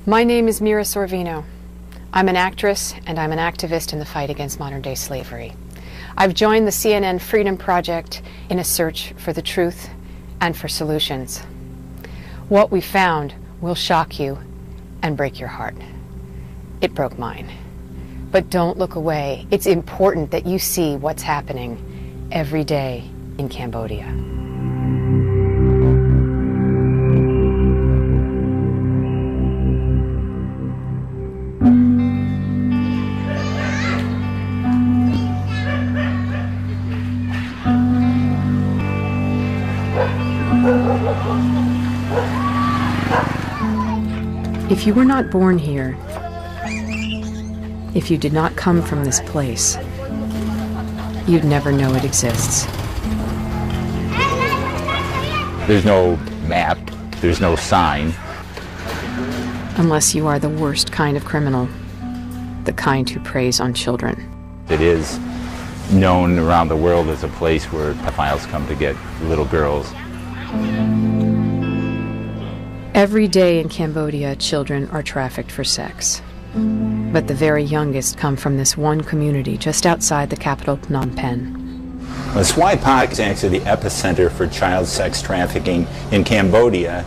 My name is Mira Sorvino. I'm an actress and I'm an activist in the fight against modern-day slavery. I've joined the CNN Freedom Project in a search for the truth and for solutions. What we found will shock you and break your heart. It broke mine. But don't look away. It's important that you see what's happening every day in Cambodia. If you were not born here, if you did not come from this place, you'd never know it exists. There's no map, there's no sign. Unless you are the worst kind of criminal, the kind who preys on children. It is known around the world as a place where pedophiles come to get little girls. Every day in Cambodia, children are trafficked for sex. But the very youngest come from this one community just outside the capital, Phnom Penh. Well, CİNH is actually the epicenter for child sex trafficking in Cambodia.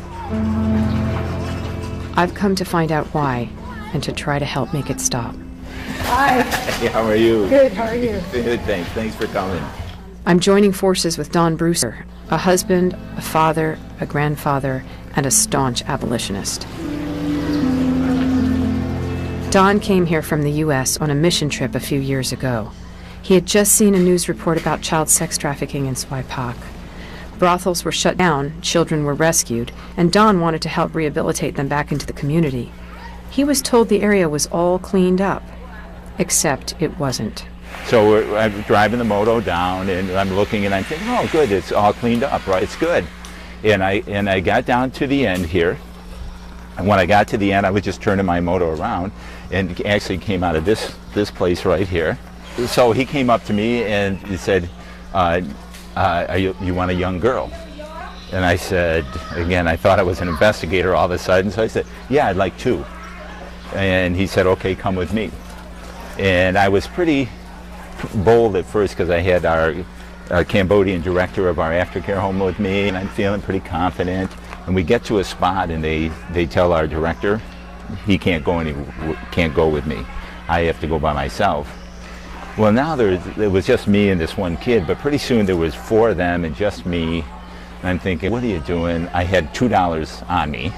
I've come to find out why and to try to help make it stop. Hi. Hey, how are you? Good, how are you? Good, thanks. Thanks for coming. I'm joining forces with Don Brewster, a husband, a father, a grandfather, and a staunch abolitionist. Don came here from the U.S. on a mission trip a few years ago. He had just seen a news report about child sex trafficking in CİNH. Brothels were shut down, children were rescued, and Don wanted to help rehabilitate them back into the community. He was told the area was all cleaned up, except it wasn't. So I'm driving the moto down, and I'm looking, and I'm thinking, oh, good, it's all cleaned up, right? It's good. And I got down to the end here, and when I got to the end, I was just turning my moto around, and actually came out of this place right here. So he came up to me and he said, you want a young girl? And I said, again, I thought I was an investigator all of a sudden, so I said, yeah, I'd like two. And he said, okay, come with me. And I was pretty bold at first because I had our Cambodian director of our aftercare home with me, and I'm feeling pretty confident. And we get to a spot, and they tell our director he can't go with me. I have to go by myself. Well, now it was just me and this one kid, but pretty soon there was four of them and just me. And I'm thinking, what are you doing? I had $2 on me,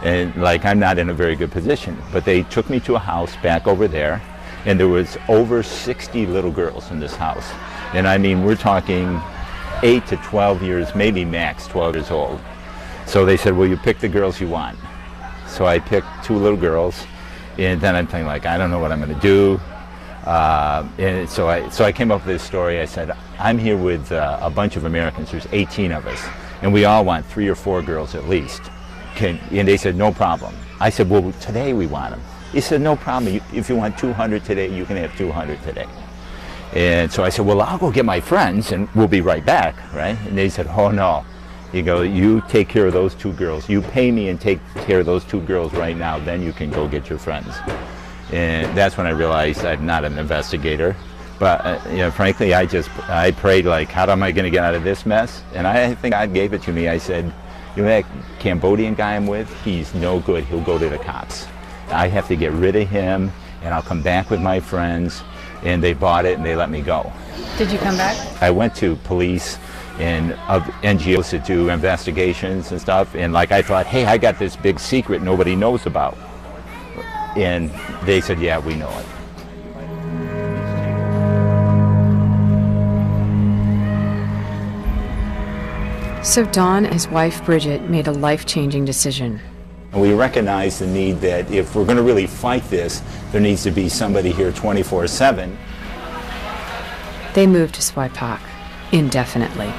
and like I'm not in a very good position. But they took me to a house back over there, and there was over 60 little girls in this house. And I mean, we're talking 8 to 12 years, maybe max 12 years old. So they said, well, you pick the girls you want. So I picked two little girls, and then I'm thinking, like, I don't know what I'm going to do. And so I came up with this story. I said, I'm here with a bunch of Americans. There's 18 of us, and we all want 3 or 4 girls at least. And they said, no problem. I said, well, today we want them. He said, no problem. If you want 200 today, you can have 200 today. And so I said, well, I'll go get my friends, and we'll be right back, right? And they said, oh, no. You go, you take care of those 2 girls. You pay me and take care of those 2 girls right now, then you can go get your friends. And that's when I realized I'm not an investigator. But you know, frankly, I prayed, like, how am I going to get out of this mess? And I think God gave it to me. I said, you know, that Cambodian guy I'm with, he's no good. He'll go to the cops. I have to get rid of him, and I'll come back with my friends. And they bought it, and they let me go. Did you come back? I went to police and NGOs to do investigations and stuff, and like I thought, hey, I got this big secret nobody knows about. And they said, yeah, we know it. So Don and his wife Bridget made a life-changing decision. We recognize the need that if we're going to really fight this, there needs to be somebody here 24/7. They moved to CİNH indefinitely.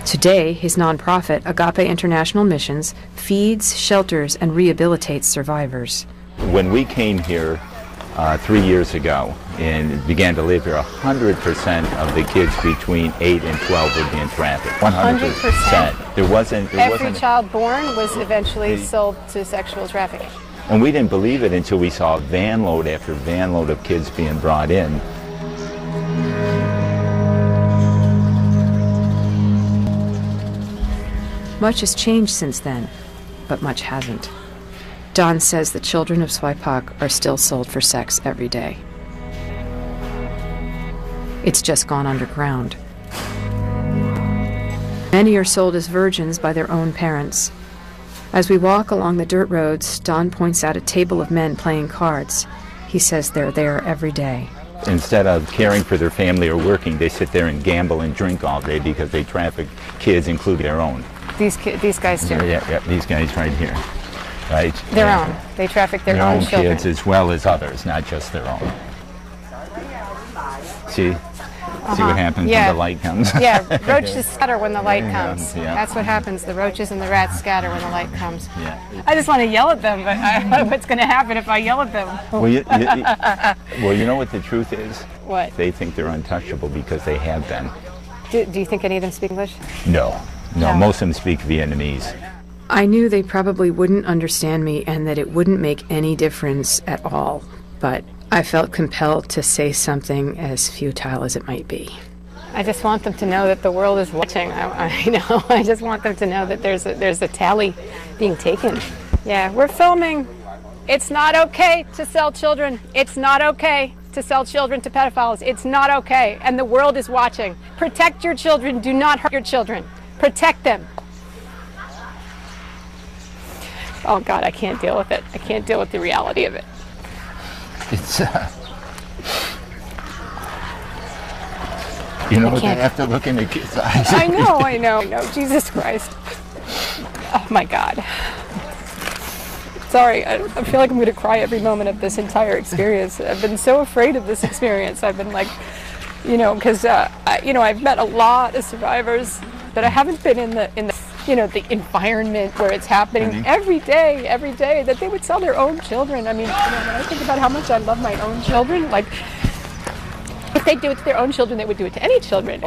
Today, his nonprofit, Agape International Missions, feeds, shelters, and rehabilitates survivors. When we came here, 3 years ago and began to live here, 100% of the kids between 8 and 12 were being trafficked. 100%. Every child born was eventually sold to sexual trafficking. And we didn't believe it until we saw van load after van load of kids being brought in. Much has changed since then, but much hasn't. Don says the children of Swipak are still sold for sex every day. It's just gone underground. Many are sold as virgins by their own parents. As we walk along the dirt roads, Don points out a table of men playing cards. He says they're there every day. Instead of caring for their family or working, they sit there and gamble and drink all day because they traffic kids, including their own. These guys too? Yeah, these guys right here. Right? Their own. They traffic their own children. Kids as well as others, not just their own. See? See what happens when the light comes? Yeah, roaches scatter when the light comes. Yeah. That's what happens. The roaches and the rats scatter when the light comes. Yeah. I just want to yell at them, but I don't know what's going to happen if I yell at them. Well, you know what the truth is? What? They think they're untouchable because they have been. Do you think any of them speak English? No, most of them speak Vietnamese. I knew they probably wouldn't understand me and that it wouldn't make any difference at all, but I felt compelled to say something as futile as it might be. I just want them to know that the world is watching. I just want them to know that there's a tally being taken. Yeah, we're filming. It's not okay to sell children. It's not okay to sell children to pedophiles. It's not okay, and the world is watching. Protect your children. Do not hurt your children. Protect them. Oh God, I can't deal with it. I can't deal with the reality of it. It's, you know, they have to look in the kids' eyes. I know. Jesus Christ. Oh my God. Sorry, I feel like I'm going to cry every moment of this entire experience. I've been so afraid of this experience. I've been like, because, I've met a lot of survivors, but I haven't been in the the environment where it's happening every day, that they would sell their own children. I mean, when I think about how much I love my own children, like, if they do it to their own children, they would do it to any children.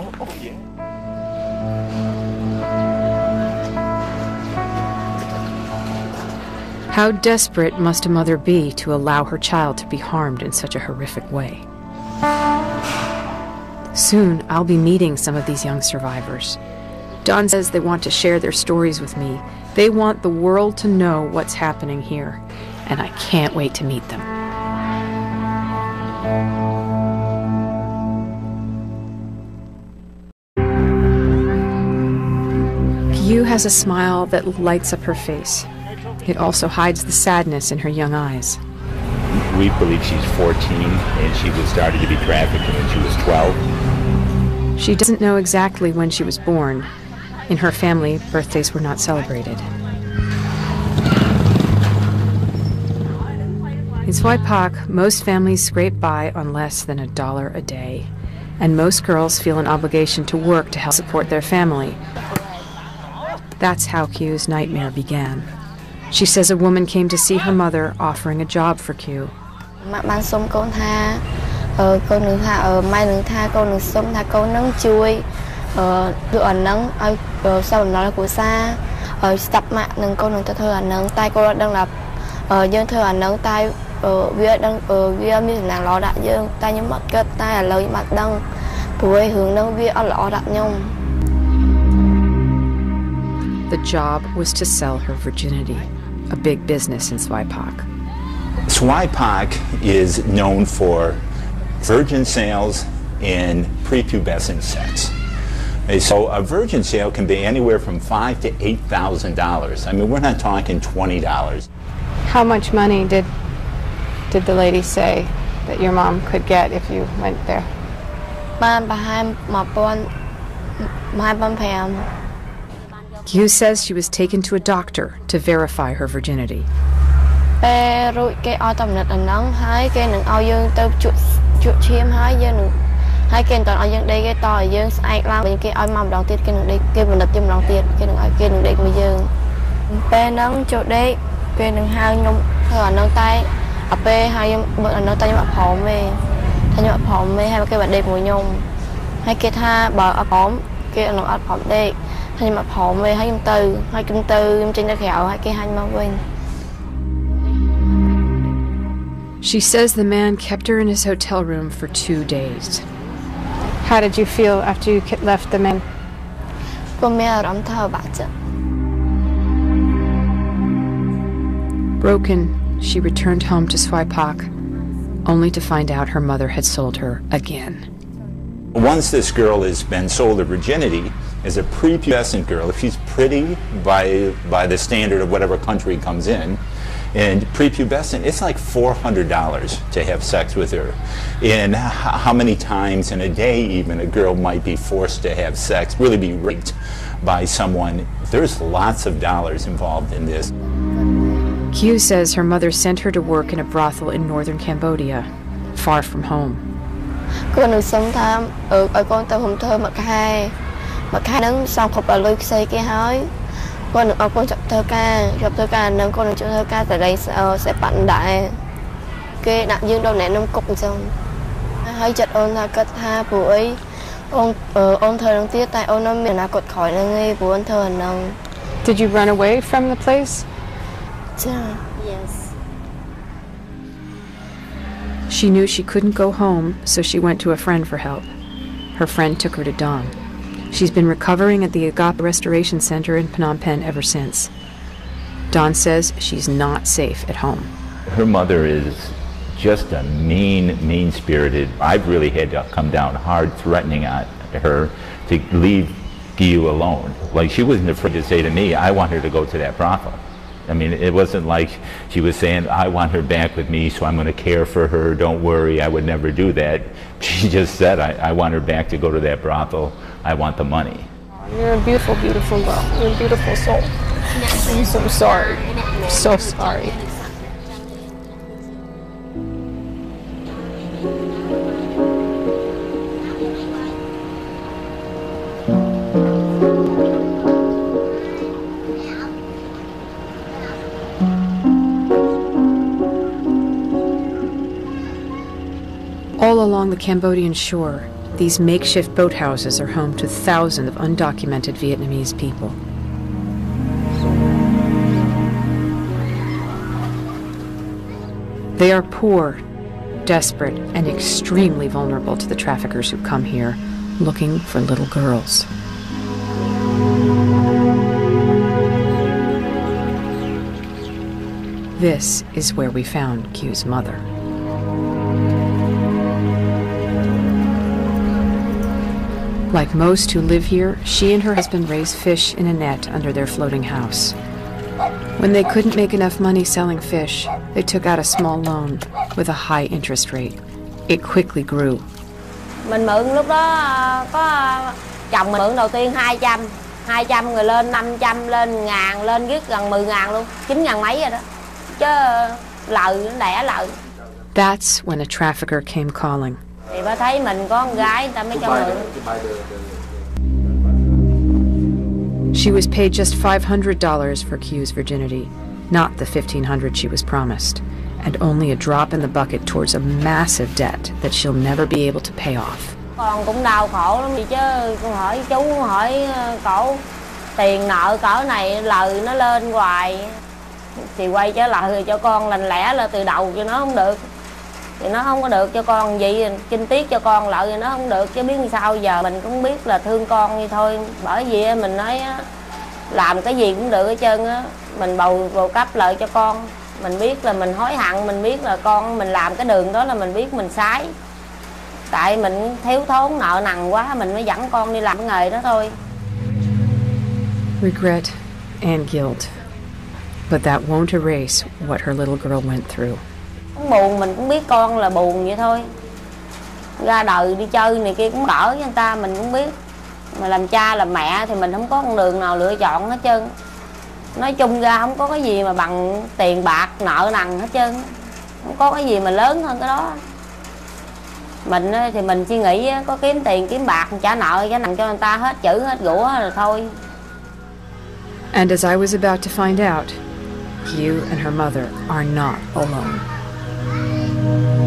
How desperate must a mother be to allow her child to be harmed in such a horrific way? Soon, I'll be meeting some of these young survivors. Don says they want to share their stories with me. They want the world to know what's happening here, and I can't wait to meet them. Kyu has a smile that lights up her face. It also hides the sadness in her young eyes. We believe she's 14, and she was started to be trafficked when she was 12. She doesn't know exactly when she was born. In her family, birthdays were not celebrated. In Swipak, most families scrape by on less than $1 a day, and most girls feel an obligation to work to help support their family. That's how Kyu's nightmare began. She says a woman came to see her mother offering a job for Kyu. The job was to sell her virginity, a big business in Swipak. Swipak is known for virgin sales and prepubescent sex. So a virgin sale can be anywhere from $5,000 to $8,000. I mean, we're not talking $20. How much money did the lady say that your mom could get if you went there? Kyu says she was taken to a doctor to verify her virginity. ở pe hai nó tay mà phỏng mê hai cái bạn đẹp mùi nhung hai cái tha bờ ở phỏng cái nó ở phỏng đẹp hai mà phỏng mê hai kim tư trên đất kẹo hai cái hai mà quên. She says the man kept her in his hotel room for 2 days. How did you feel after you left the man? Con mẹ ấm thơ bà chứ. Broken, she returned home to Swaipak, only to find out her mother had sold her again. Once this girl has been sold her virginity, as a prepubescent girl, if she's pretty by the standard of whatever country comes in, and prepubescent, it's like $400 to have sex with her. And how many times in a day even a girl might be forced to have sex, really be raped by someone. There's lots of dollars involved in this. CİNH says her mother sent her to work in a brothel in northern Cambodia, far from home. Con được sống tham ở con tao hôm thơ mà khai đứng xong khóc là lôi xây cái hói con được con chọc thơ ca nên con được chọn thơ ca tại đây sẽ bạn đại cái nạn dương đâu nè nông cục xong hay chật ôn là cất ha buổi ôn thơ đang tiết tại ôn nó miền là cột khỏi là nghe buổi ôn thơ nông. Did you run away from the place? Yes. She knew she couldn't go home, so she went to a friend for help. Her friend took her to Dong. She's been recovering at the Agape Restoration Center in Phnom Penh ever since. Don says she's not safe at home. Her mother is just a mean-spirited. I've really had to come down hard threatening her to leave GUYEN alone. Like, she wasn't afraid to say to me, I want her to go to that brothel. I mean, it wasn't like she was saying, I want her back with me, so I'm going to care for her, don't worry, I would never do that. She just said, I want her back to go to that brothel, I want the money. You're a beautiful, beautiful girl. You're a beautiful soul. I'm so sorry. I'm so sorry. All along the Cambodian shore, these makeshift boathouses are home to thousands of undocumented Vietnamese people. They are poor, desperate, and extremely vulnerable to the traffickers who come here looking for little girls. This is where we found CİNH's mother. Like most who live here, she and her husband raise fish in a net under their floating house. When they couldn't make enough money selling fish, they took out a small loan with a high interest rate. It quickly grew. Mình mượn lúc đó có chồng mình mượn đầu tiên 200 rồi lên 500, lên 1.000, lên riết gần 10.000 luôn, 9.000 mấy rồi đó. Chứ lời đẻ lời. That's when a trafficker came calling. Thì bà thấy mình có con gái, ta mới cho mượn. She was paid just $500 for CİNH's virginity, not the $1,500 she was promised, and only a drop in the bucket towards a massive debt that she'll never be able to pay off. Con cũng đau khổ lắm chứ, con hỏi chú, hỏi cổ, tiền nợ cỡ này lời nó lên hoài, thì quay trở lại cho con lành lẽ là từ đầu cho nó không được. Thì nó không có được cho con gì, kinh tiết cho con lợi thì nó không được, chứ biết sao giờ mình cũng biết là thương con như thôi. Bởi vì mình nói làm cái gì cũng được hết trơn á, mình bầu cấp lợi cho con. Mình biết là mình hối hận, mình biết là con mình làm cái đường đó là mình biết mình sai. Tại mình thiếu thốn nợ nần quá, mình mới dẫn con đi làm cái nghề đó thôi. Regret and guilt, but that won't erase what her little girl went through. Cũng buồn, mình cũng biết con là buồn vậy thôi. Ra đời đi chơi này kia cũng đỡ với người ta, mình cũng biết. Mà làm cha làm mẹ thì mình không có con đường nào lựa chọn hết trơn. Nói chung ra không có cái gì mà bằng tiền bạc nợ nần hết trơn. Không có cái gì mà lớn hơn cái đó. Mình thì mình suy nghĩ có kiếm tiền kiếm bạc trả nợ trả nần cho người ta hết chữ hết rủa rồi thôi. And as I was about to find out, CÍNH and her mother are not alone. Dạ.